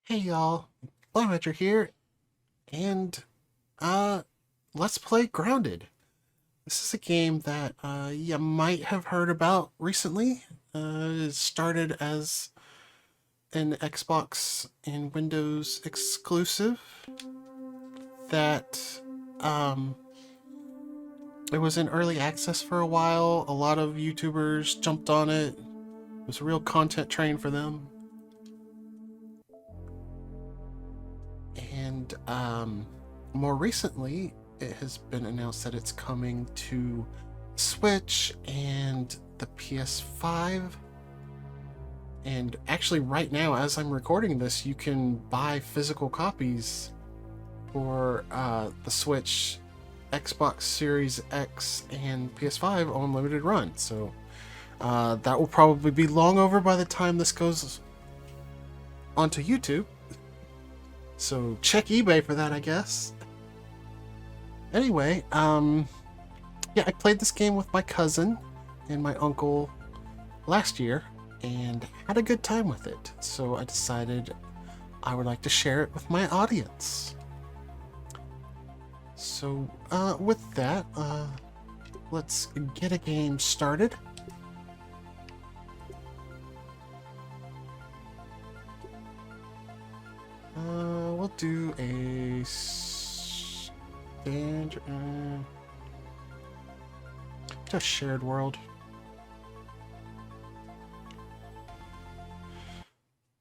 Hey y'all, Blaumagier here, and uh, let's play Grounded. This is a game that you might have heard about recently. It started as an Xbox and Windows exclusive that um, it was in early access for a while. A lot of YouTubers jumped on it. It was a real content train for them. And more recently, it has been announced that it's coming to Switch and the PS5. And actually, right now, as I'm recording this, you can buy physical copies for the Switch, Xbox Series X, and PS5 on limited run. So that will probably be long over by the time this goes onto YouTube. So check eBay for that, I guess. Anyway, yeah, I played this game with my cousin and my uncle last year and had a good time with it. So I decided I would like to share it with my audience. So with that, let's get a game started. We'll do a standard, just shared world.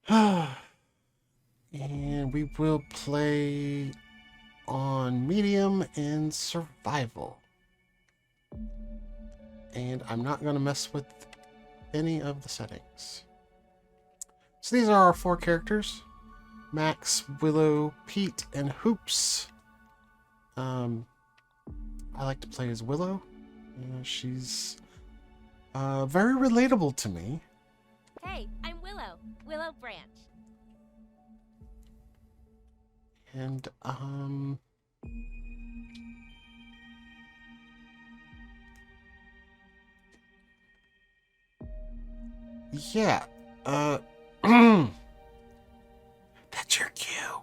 And we will play on medium and survival. And I'm not going to mess with any of the settings. So these are our four characters: Max, Willow, Pete, and Hoops. I like to play as Willow. She's very relatable to me. Hey, I'm Willow. Willow Branch. And yeah. That's your cue.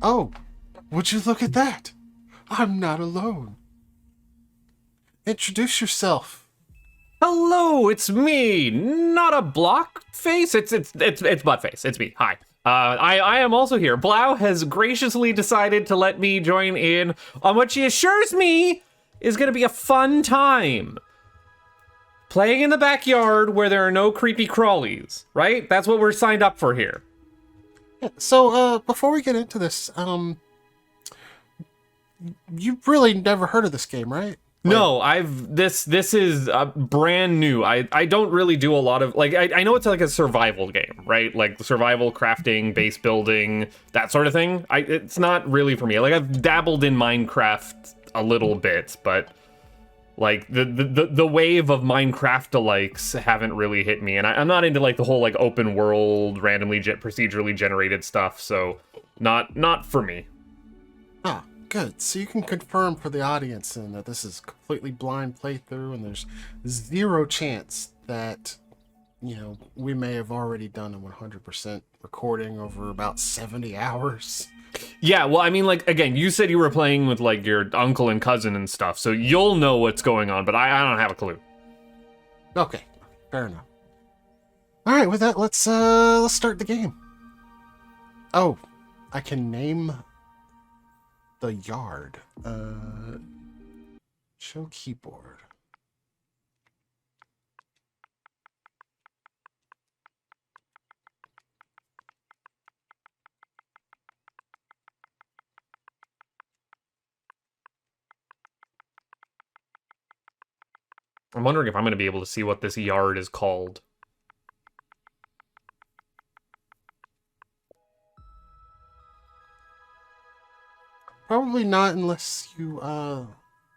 Oh, would you look at that? I'm not alone. Introduce yourself. Hello, it's me. Not a block face. It's butt face. It's me. Hi. I am also here. Blau has graciously decided to let me join in on what she assures me is going to be a fun time. Playing in the backyard where there are no creepy crawlies, right? That's what we're signed up for here. Yeah, so before we get into this, you've really never heard of this game, right? No, this is brand new. I don't really do a lot of, like, I know it's like a survival game, right? Like survival, crafting, base building, that sort of thing. It's not really for me. Like, I've dabbled in Minecraft a little bit, but like the wave of Minecraft-alikes haven't really hit me, and I'm not into like the whole like open world, randomly procedurally generated stuff. So not for me. Ah, good. So you can confirm for the audience then that this is completely blind playthrough, and there's zero chance that, you know, we may have already done a 100% recording over about 70 hours. Yeah, well, I mean, like, again, you said you were playing with, like, your uncle and cousin and stuff, so you'll know what's going on, but I don't have a clue. Okay, fair enough. All right, with that, let's start the game. Oh, I can name the yard. Show keyboard. I'm wondering if I'm going to be able to see what this yard is called. Probably not unless you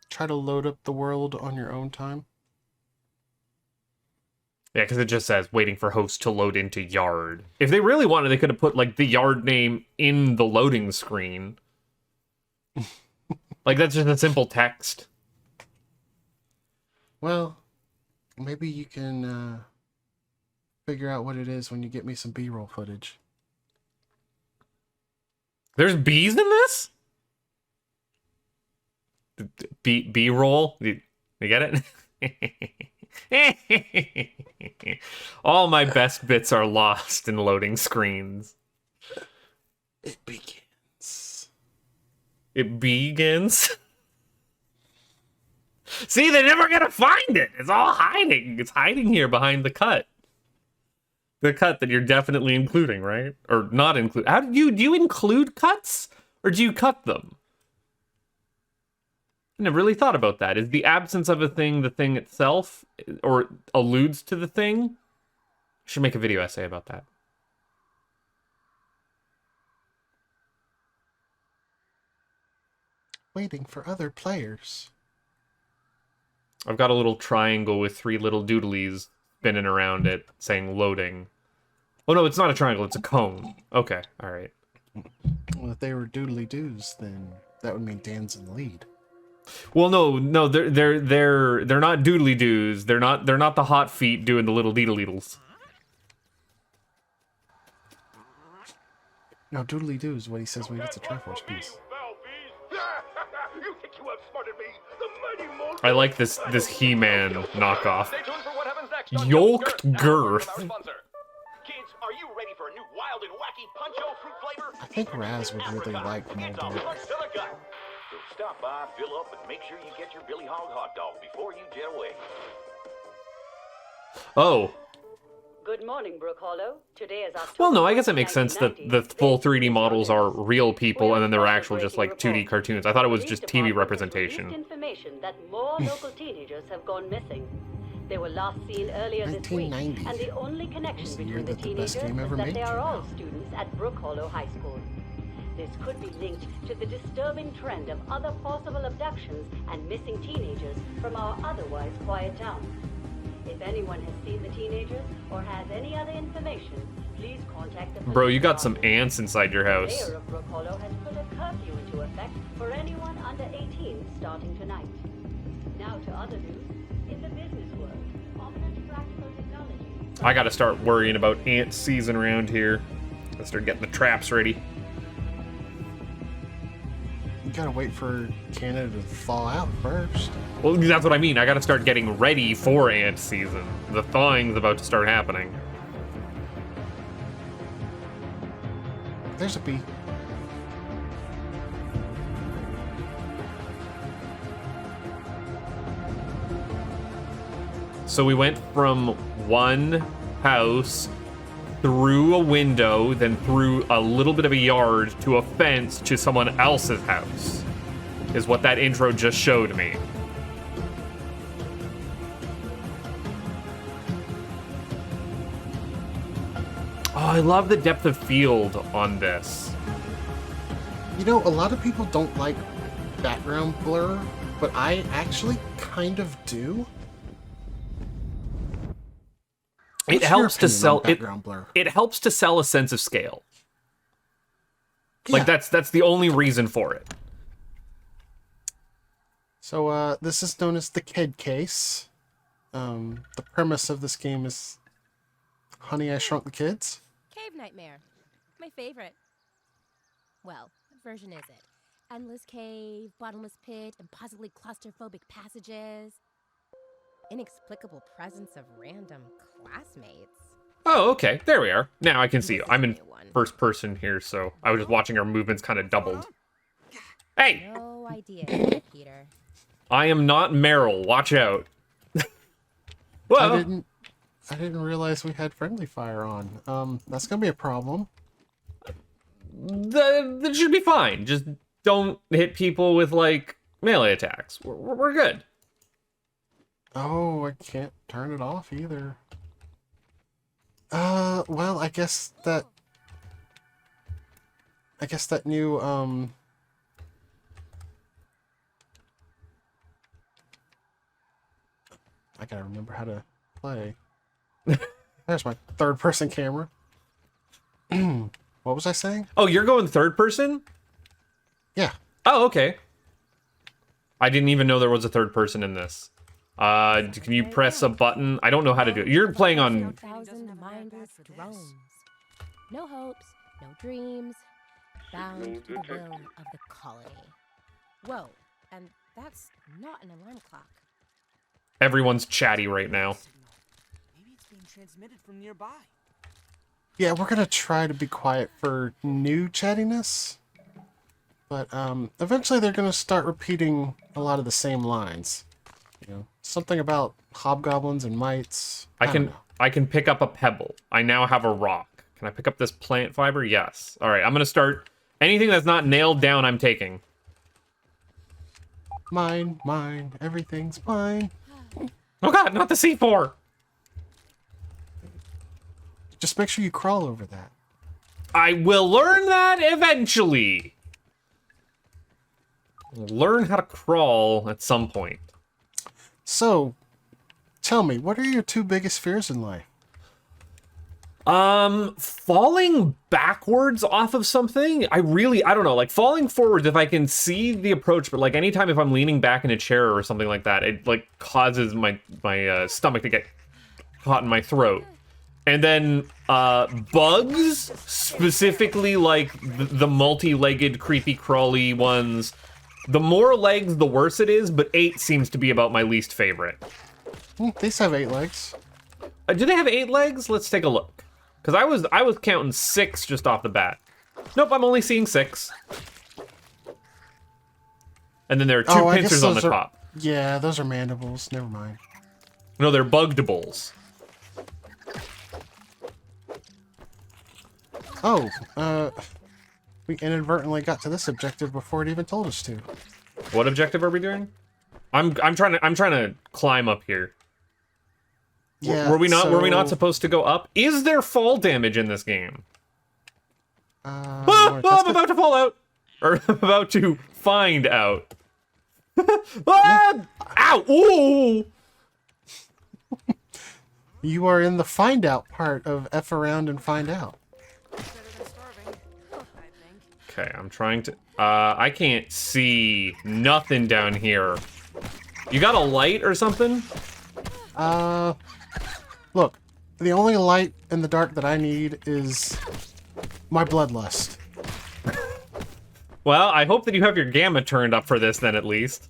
try to load up the world on your own time. Yeah, because it just says waiting for host to load into yard. If they really wanted, they could have put like the yard name in the loading screen. Like that's just a simple text. Well, maybe you can figure out what it is when you get me some B-roll footage. There's bees in this? B-roll? You get it? All my best bits are lost in loading screens. It begins. It begins? See, they're never gonna find it. It's all hiding. It's hiding here behind the cut. The cut that you're definitely including, right? Or not include. How do you include cuts? Or do you cut them? I never really thought about that. Is the absence of a thing the thing itself? Or alludes to the thing? I should make a video essay about that. Waiting for other players. I've got a little triangle with 3 little doodlies spinning around it, saying loading. Oh no, it's not a triangle, it's a cone. Okay, alright. Well, if they were doodly doos, then that would mean Dan's in the lead. Well, no, they're not doodly doos. They're not the hot feet doing the little deedle-deedles. No, doodly doo is what he says when he gets a Triforce piece. I like this He-Man knockoff. Yoked girth. Kids, are you ready for a new wild and wacky puncho fruit flavor? I think Raz would really like Molded. So stop by, fill up, and make sure you get your Billy Hog hot dog before you jet away. Oh. Good morning, Brook Hollow. Today is October. Well, no, I guess it makes sense that the full 3D models are real people and then they're actual just like 2D cartoons. I thought it was just TV representation. Information that more local teenagers have gone missing. They were last seen earlier this week, 1990. and the only connection the year between the that the best teenagers game ever is that made they are came all out. students at Brook Hollow High School. This could be linked to the disturbing trend of other possible abductions and missing teenagers from our otherwise quiet town. If anyone has seen the teenagers or has any other information, please contact the police. Bro, you got some ants inside your The house. mayor of Brook Hollow has put a curfew into effect for anyone under 18 starting tonight. Now to other news. In the business world, Omni's practical technology. I gotta start worrying about ant season around here. Gotta start getting the traps ready. You gotta wait for Canada to thaw out first. Well, that's what I mean. I gotta start getting ready for ant season. The thawing's about to start happening. There's a bee. So we went from one house through a window, then through a little bit of a yard to a fence to someone else's house, is what that intro just showed me. Oh, I love the depth of field on this. You know, a lot of people don't like background blur, but I actually kind of do. It What's your helps to opinion on sell background blur. it helps to sell a sense of scale. Like Yeah. that's the only reason for it. So, this is known as the Kid Case. The premise of this game is Honey, I Shrunk the Kids. Cave Nightmare. My favorite. Well, what version is it? Endless cave, bottomless pit, impossibly claustrophobic passages. Inexplicable presence of random classmates. Oh, okay. There we are. Now I can see you. I'm in first person here, so I was just watching our movements kind of doubled. Hey! No idea, Peter. I am not Meryl. Watch out. Whoa! I didn't realize we had friendly fire on. That's gonna be a problem. That should be fine. Just don't hit people with, like, melee attacks. We're good. Oh, I can't turn it off either. Well, I guess that new, I gotta remember how to play. There's my third-person camera. What was I saying? Oh, you're going third person? Yeah. Oh, okay. I didn't even know there was a third person in this. Can you press a button? I don't know how to do it. You're playing on... 1,000 mindless drones. No hopes, no dreams. Bound to the will of the colony. Whoa, and that's not an alarm clock. Everyone's chatty right now. Maybe it's being transmitted from nearby. Yeah, we're gonna try to be quiet for new chattiness. But eventually they're gonna start repeating a lot of the same lines. You know, something about hobgoblins and mites. I don't know. I can pick up a pebble. I now have a rock. Can I pick up this plant fiber? Yes. All right, I'm gonna start. Anything that's not nailed down, I'm taking. Mine, everything's mine. Oh god, not the C4! Just make sure you crawl over that. I will learn that eventually. Learn how to crawl at some point. So, tell me, what are your two biggest fears in life? Falling backwards off of something, I don't know, like falling forwards if I can see the approach, but like anytime if I'm leaning back in a chair or something like that, it like causes my stomach to get caught in my throat. And then bugs, specifically like the multi-legged creepy crawly ones, the more legs the worse it is, but 8 seems to be about my least favorite. These have 8 legs. Do they have 8 legs? Let's take a look. Because I was counting 6 just off the bat. Nope, I'm only seeing 6. And then there are 2 I guess pincers on the those are- top. Yeah, those are mandibles. Never mind. No, they're bugdables. Oh, we inadvertently got to this objective before it even told us to. What objective are we doing? I'm trying to climb up here. Yeah. Were we not so, supposed to go up? Is there fall damage in this game? wanna I'm test it? about to fall out. Or I'm about to find out. Ah! Ow! Ooh! You are in the find out part of F around and find out. Better than starving, I think. Okay, I'm trying to... I can't see nothing down here. You got a light or something? Look, the only light in the dark that I need is my bloodlust. Well, I hope that you have your gamma turned up for this then, at least.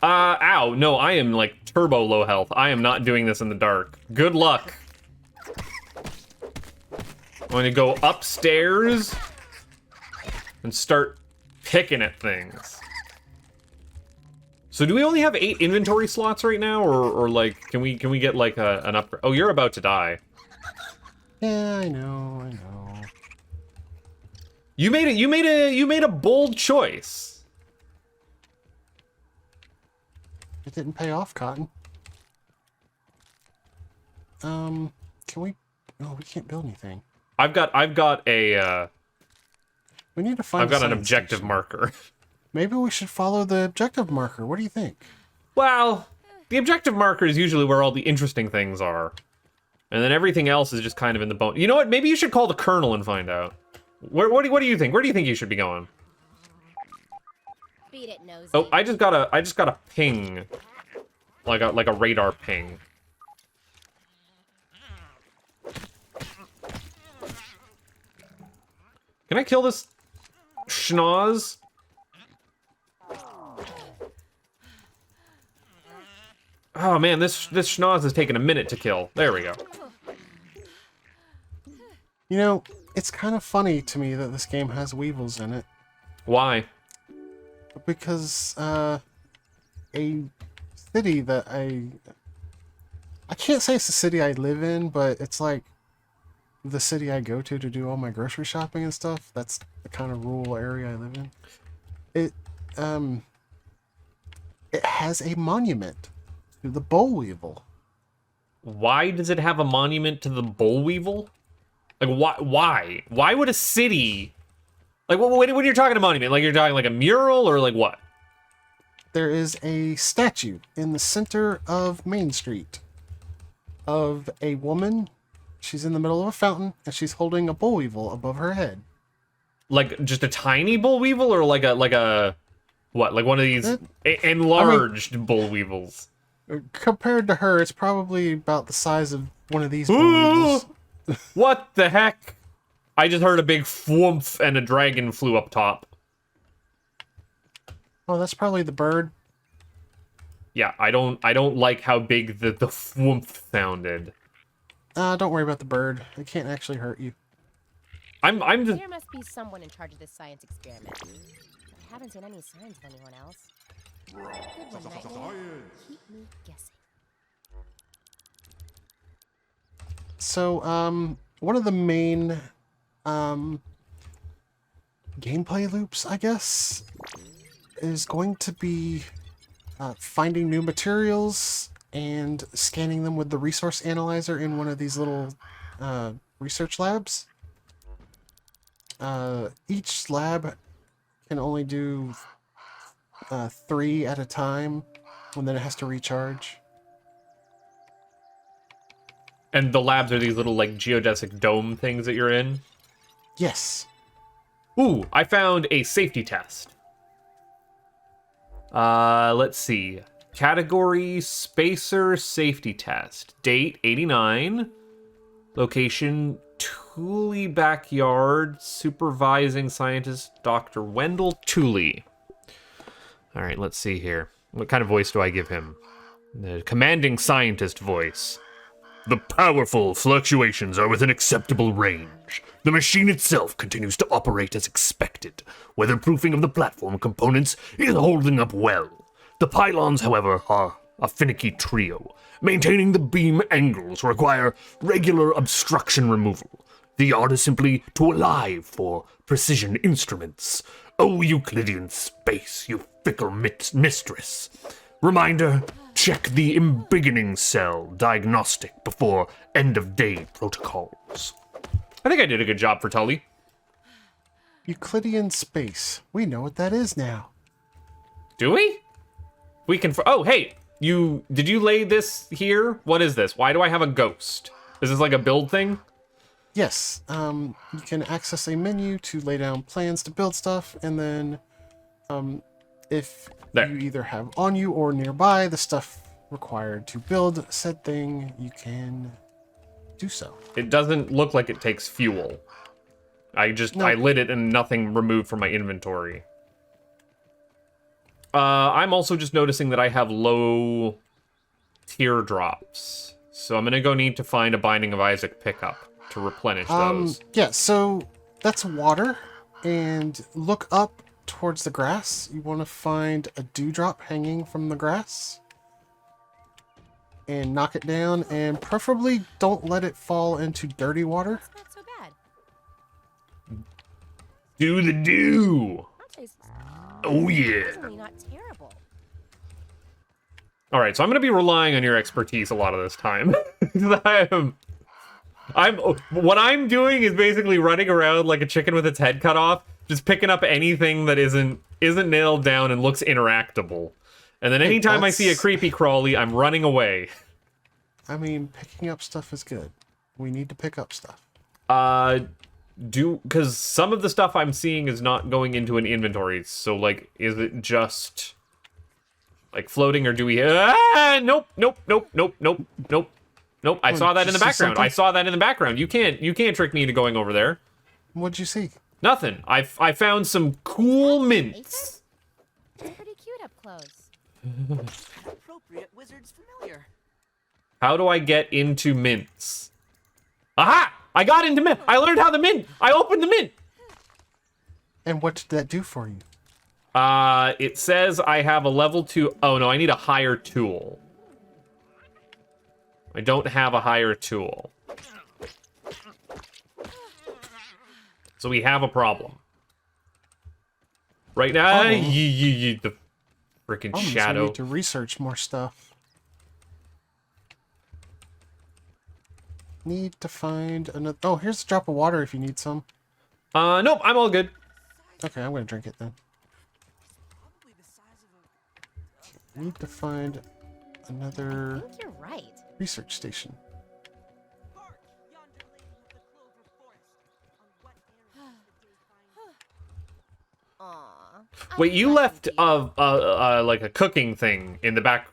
Ow. No, I am, like, turbo low health. I am not doing this in the dark. Good luck. I'm going to go upstairs and start picking at things. So do we only have 8 inventory slots right now, or like, can we get like an upgrade? Oh, you're about to die. Yeah, I know. You made a bold choice. It didn't pay off, Cotton. Can we... No, we can't build anything. I've got a We need to find I've got a an science objective station. marker. Maybe we should follow the objective marker. What do you think? Well, the objective marker is usually where all the interesting things are. And then everything else is just kind of in the bone. You know what? Maybe you should call the colonel and find out. What do you think? Where do you think you should be going? Beat it, nosy. Oh, I just got a ping. Like a radar ping. Can I kill this schnoz? Oh man, this schnoz is taking a minute to kill. There we go. You know, it's kind of funny to me that this game has weevils in it. Why? Because, a city that I can't say it's the city I live in, but it's like the city I go to do all my grocery shopping and stuff. That's the kind of rural area I live in. It has a monument to the boll weevil. Why does it have a monument to the boll weevil? Like, why? Why would a city... Like, when you're talking a monument, like, you're talking like a mural or like what? there is a statue in the center of Main Street of a woman. She's in the middle of a fountain, and she's holding a boll weevil above her head. Like just a tiny boll weevil, or like a what? Like one of these enlarged boll weevils. Compared to her, it's probably about the size of one of these boll weevils. What the heck? I just heard a big thwoomph and a dragon flew up top. Oh, that's probably the bird. Yeah, I don't like how big the thwoomph sounded. Don't worry about the bird. It can't actually hurt you. I'm just There must be someone in charge of this science experiment. I haven't seen any signs of anyone else. Good one, Nightmare. Keep me guessing. So, one of the main gameplay loops, I guess, is going to be finding new materials and scanning them with the resource analyzer in one of these little research labs. Each lab can only do 3 at a time, and then it has to recharge. and the labs are these little like geodesic dome things that you're in. Yes. Ooh, I found a safety test. Let's see. Category Spacer Safety Test. Date 89. Location Thule Backyard. Supervising scientist Dr. Wendell Thule. All right, let's see here. What kind of voice do I give him? The commanding scientist voice. The powerful fluctuations are within acceptable range. The machine itself continues to operate as expected. Weatherproofing of the platform components is holding up well. The pylons, however, are a finicky trio. Maintaining the beam angles require regular obstruction removal. The yard is simply too alive for precision instruments. Oh, Euclidean space, you fickle mistress. Reminder, check the embiggening cell diagnostic before end-of-day protocols. I think I did a good job for Tully. Euclidean space. We know what that is now. Do we? We can... Oh, hey! Did you lay this here? What is this? Why do I have a ghost? Is this like a build thing? Yes. You can access a menu to lay down plans to build stuff, and then if There. you either have on you or nearby the stuff required to build said thing, you can do so. It doesn't look like it takes fuel. I lit it and nothing removed from my inventory. I'm also just noticing that I have low teardrops. So I'm gonna go need to find a Binding of Isaac pickup to replenish those. Yeah, so that's water, and look up towards the grass. You want to find a dewdrop hanging from the grass and knock it down, and preferably don't let it fall into dirty water. It's not so bad. Do the do! Actually, it's Oh yeah! surprisingly not terrible. Alright, so I'm gonna be relying on your expertise a lot of this time. What I'm doing is basically running around like a chicken with its head cut off, just picking up anything that isn't nailed down and looks interactable. And then anytime I see a creepy crawly, I'm running away. I mean, picking up stuff is good. We need to pick up stuff. Because some of the stuff I'm seeing is not going into an inventory, so like, is it just like floating, or do we? Nope. I saw that in the background. I saw that in the background. You can't trick me into going over there. What'd you see? Nothing. I found some cool mints. It's pretty cute up close. Appropriate wizard's familiar. How do I get into mints? Aha! I got into mint. I learned how to mint. I opened the mint. And what did that do for you? It says I have a level 2. Oh no, I need a higher tool. I don't have a higher tool. So we have a problem. Right now, the freaking shadow. I need to research more stuff. Need to find another. Oh, here's a drop of water if you need some. Nope, I'm all good. Okay, I'm gonna drink it then. Probably the size of a need to find I another think you're right. research station. Hark! Yonder lady with the clover forest. On what errand did they find you? Aw. Wait, I'm you glad left you- like a cooking thing in the back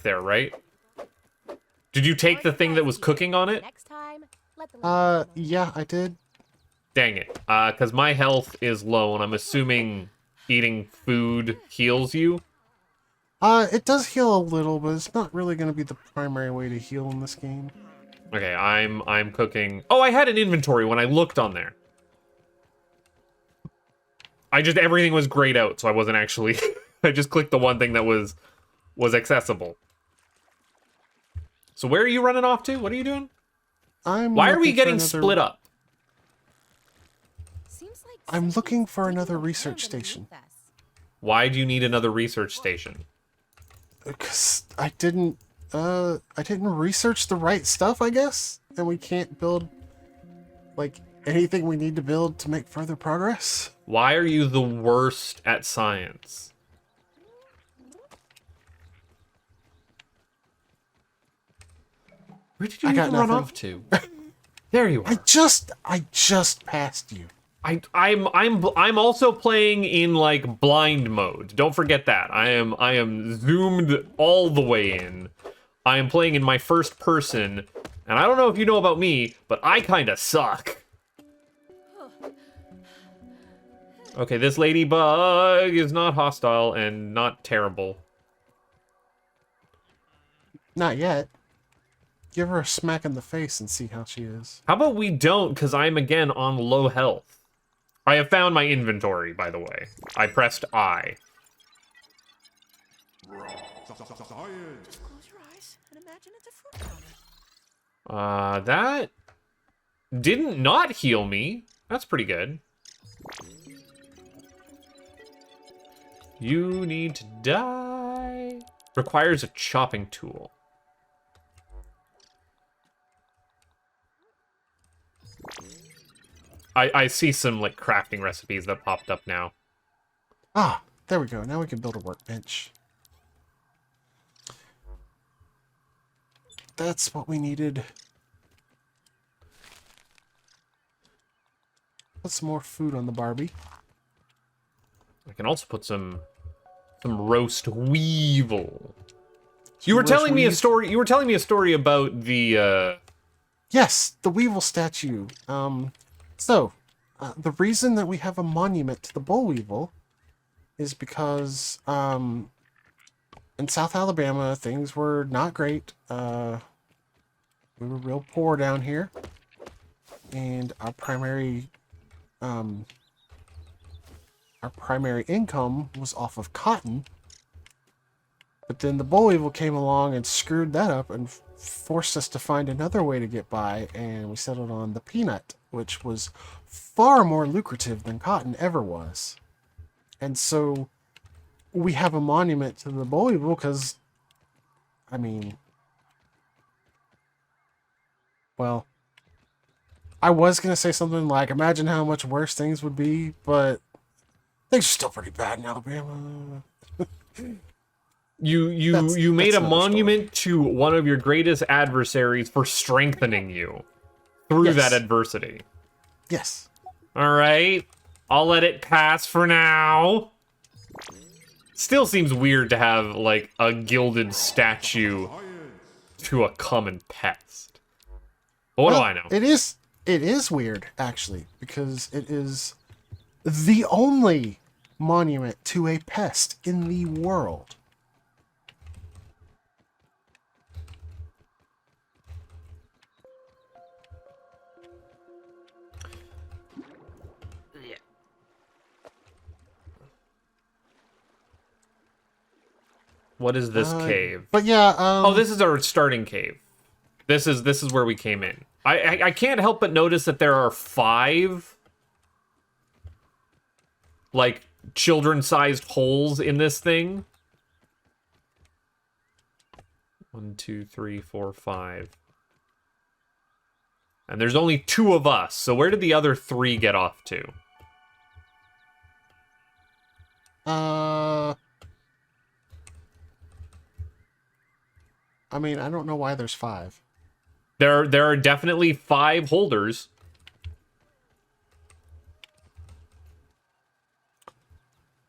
there, right? Did you take the thing that was cooking on it? Next time, let the lady know. Yeah, I did. Dang it. Because my health is low, and I'm assuming eating food heals you. It does heal a little, but it's not really going to be the primary way to heal in this game. Okay, I'm cooking. Oh, I had an inventory when I looked on there. Everything was grayed out, so I wasn't actually. I just clicked the one thing that was accessible. So where are you running off to? What are you doing? Why are we getting split up? Seems like I'm looking for something's another digging research around station. underneath us. Why do you need another research station? Because I didn't research the right stuff, I guess, and we can't build like anything we need to build to make further progress. Why are you the worst at science? Where did you I got even run nothing. off to? There you I are. just passed you. I'm also playing in like blind mode. Don't forget that. I am zoomed all the way in. I am playing in my first person, and I don't know if you know about me, but I kind of suck. Okay, this ladybug is not hostile and not terrible. Not yet. Give her a smack in the face and see how she is. How about we don't, because I'm again on low health. I have found my inventory, by the way. I pressed I. Just close your eyes and imagine it's a fruit counter. That didn't not heal me. That's pretty good. You need to die. Requires a chopping tool. I see some like crafting recipes that popped up now. Ah, there we go. Now we can build a workbench. That's what we needed. Put some more food on the Barbie. I can also put some roast weevil. You were Roast telling me a weeve? story. You were telling me a story about the Yes, the Weevil statue. The reason that we have a monument to the Bull Weevil is because, in South Alabama, things were not great. We were real poor down here. And our primary income was off of cotton. But then the Bull Weevil came along and screwed that up and forced us to find another way to get by, and we settled on the peanut, which was far more lucrative than cotton ever was. And so we have a monument to the Bull Weevil because, I mean, well, I was going to say something like, imagine how much worse things would be, but things are still pretty bad in Alabama. You made that's a another monument to one of your greatest adversaries for strengthening you through Yes. that adversity. Yes. All right, I'll let it pass for now. Still seems weird to have like a gilded statue to a common pest. But what do Well, I know? It is weird, actually, because it is the only monument to a pest in the world. What is this cave? But yeah, Oh, this is our starting cave. This is where we came in. I can't help but notice that there are 5 like children-sized holes in this thing. 1, 2, 3, 4, 5. And there's only 2 of us. So where did the other 3 get off to? I mean, I don't know why there's 5. There are definitely 5 holders.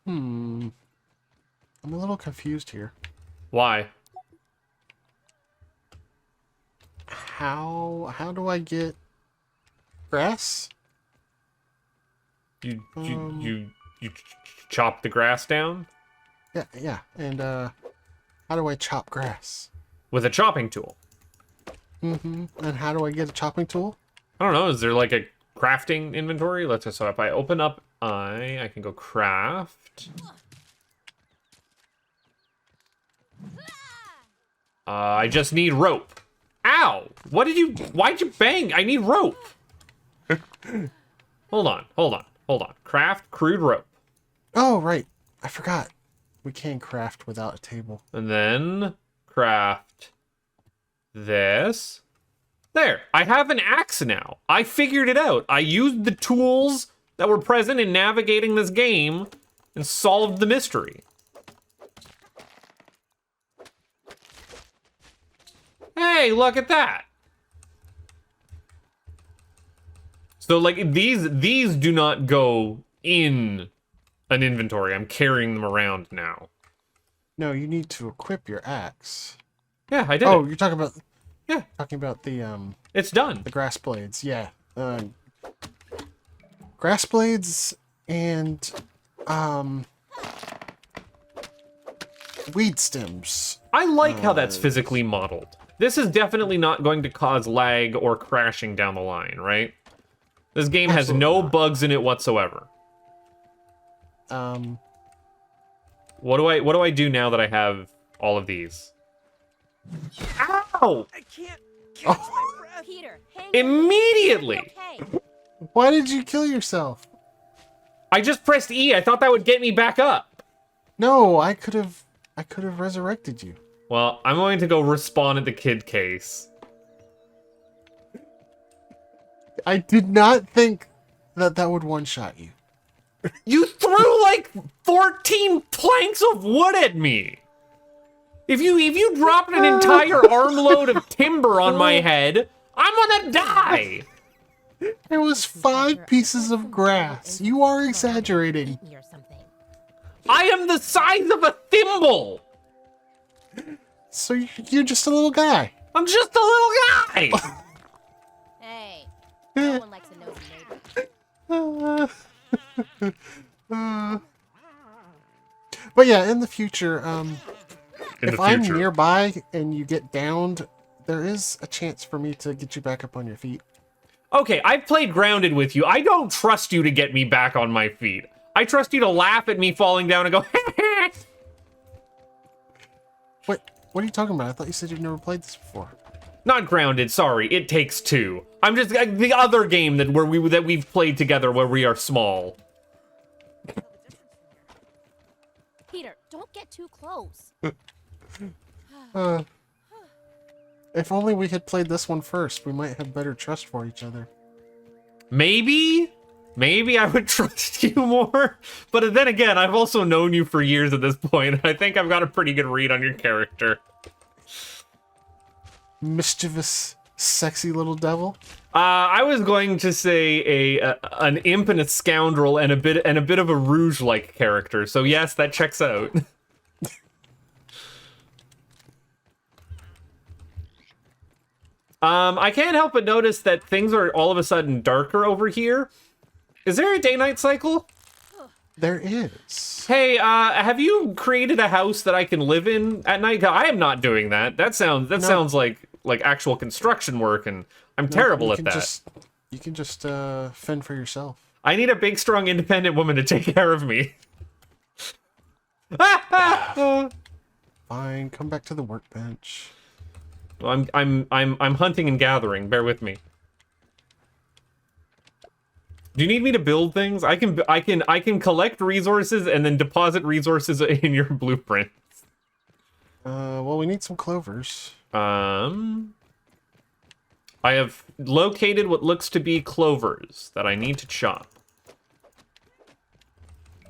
I'm a little confused here. Why? How do I get grass? You chop the grass down Yeah. And how do I chop grass? with a chopping tool. And how do I get a chopping tool? I don't know. Is there like a crafting inventory? So if I open up I can go craft. I just need rope. Ow! Why'd you bang? I need rope. Hold on. Craft crude rope. Oh, right. I forgot. We can craft without a table. And then craft this. There, I have an axe now. I figured it out. I used the tools that were present in navigating this game and solved the mystery. Hey, look at that. So like these do not go in an inventory. I'm carrying them around now. No, you need to equip your axe. Yeah, I did. Oh, it. you're talking about Yeah, the it's done. the grass blades. Yeah. Grass blades and weed stems. I like how that's physically modeled. This is definitely not going to cause lag or crashing down the line, right? This game has Absolutely no not. bugs in it whatsoever. What do I do now that I have all of these? Ow! I can't catch my breath. Peter, hang Immediately! Okay. Why did you kill yourself? I just pressed E. I thought that would get me back up. No, I could have resurrected you. Well, I'm going to go respawn at the kid case. I did not think that would one-shot you. You threw like 14 planks of wood at me. If you dropped an entire armload of timber on my head, I'm gonna die. There was 5 pieces of grass. You are exaggerating. Or something. I am the size of a thimble. So you're just a little guy. I'm just a little guy. Hey, no one likes a nosy neighbor. But yeah, in the future, In if the I'm future. nearby and you get downed, there is a chance for me to get you back up on your feet. Okay, I've played Grounded with you. I don't trust you to get me back on my feet. I trust you to laugh at me falling down and go, What are you talking about? I thought you said you've never played this before. Not Grounded, sorry. It Takes Two. I'm just the other game that we've played together where we are small. Peter, don't get too close. If only we had played this one first, we might have better trust for each other. Maybe I would trust you more. But then again, I've also known you for years at this point. I think I've got a pretty good read on your character. Mischievous, sexy little devil. I was going to say an imp and a scoundrel and a bit of a rouge-like character. So yes, that checks out. I can't help but notice that things are all of a sudden darker over here. Is there a day-night cycle? There is. Hey, have you created a house that I can live in at night? I am not doing that. That sounds like actual construction work, and I'm terrible at that. You can just fend for yourself. I need a big, strong, independent woman to take care of me. Fine, come back to the workbench. Well, I'm hunting and gathering. Bear with me. Do you need me to build things? I can collect resources and then deposit resources in your blueprints. Well, we need some clovers. I have located what looks to be clovers that I need to chop.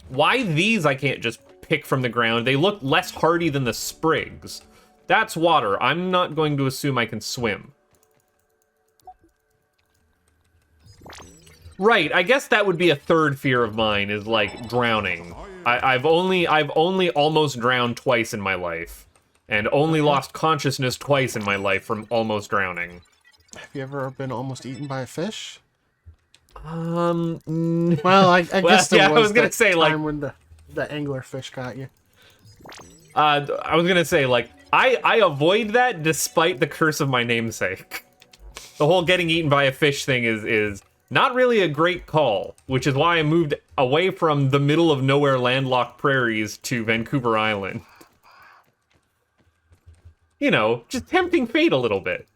Why these I can't just pick from the ground? They look less hardy than the sprigs. That's water. I'm not going to assume I can swim. Right, I guess that would be a third fear of mine, is like drowning. I've only almost drowned twice in my life, and only lost consciousness twice in my life from almost drowning. Have you ever been almost eaten by a fish? Well, Well, I guess there yeah, was I was gonna that say, time like, when the angler fish got you. I was gonna say, like, I avoid that despite the curse of my namesake. The whole getting eaten by a fish thing is not really a great call, which is why I moved away from the middle of nowhere landlocked prairies to Vancouver Island. You know, just tempting fate a little bit.